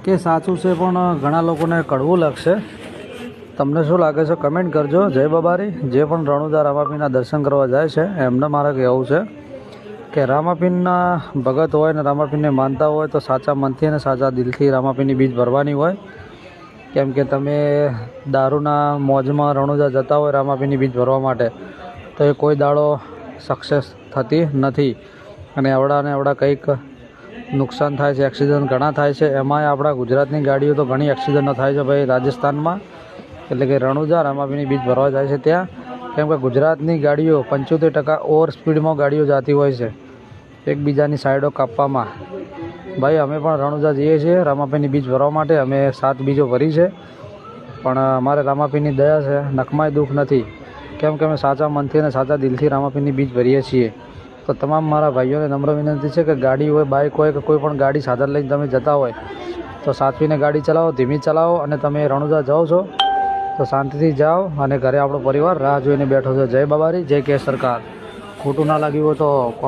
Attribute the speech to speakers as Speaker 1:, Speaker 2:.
Speaker 1: કે સાચું છે પણ ઘણા લોકોને કડવું લાગશે. તમને શું લાગે છે કમેન્ટ કરજો. જય બાબારી. જે પણ રણુજા રામાપીરના દર્શન કરવા જાય છે એમને મારે કહેવું છે કે રામાપીરના ભગત હોય ને રામાપીરને માનતા હોય તો સાચા મનથી અને સાચા દિલથી રામાપીરની બીજ ભરવાની હોય. કેમ કે તમે દારૂના મોજમાં રણુજા જતા હોય રામાપીરની બીજ ભરવા માટે તો એ કોઈ દાડો સક્સેસ થતી નથી. અને એવડા કંઈક નુકસાન થાય છે, એક્સિડન્ટ ઘણા થાય છે. એમાંય આપણા ગુજરાતની ગાડીઓ તો ઘણી એક્સિડન્ટો થાય છે ભાઈ રાજસ્થાનમાં, એટલે કે રણુજા રામાપીરની બીજ ભરવા જાય છે ત્યાં. કેમ કે ગુજરાતની ગાડીઓ 75% ઓવર સ્પીડમાં ગાડીઓ જતી હોય છે એકબીજાની સાઈડો કાપવામાં. ભાઈ અમે પણ રણુજા જઈએ છીએ રામાપીરની બીજ ભરવા માટે. અમે 7 બીજો ભરી છે પણ અમારે રામાપીરની દયા છે, નખમાય દુઃખ નથી. કેમ કે અમે સાચા મનથી અને સાચા દિલથી રામાપીરની બીજ ભરીએ છીએ. તો તમામ મારા ભાઈઓને નમ્ર વિનંતી છે કે ગાડી હોય, બાઇક હોય કે કોઈ પણ ગાડી સાધન લઈને તમે જતા હોય તો સાચવીને ગાડી ચલાવો, ધીમી ચલાવો. અને તમે રણુજા જાઓ છો તો શાંતિથી જાઓ અને ઘરે આપણો પરિવાર રાહ જોઈને બેઠો છે. જય બાબારી, જય કે સરકાર. ખોટું ના લાગ્યું હોય તો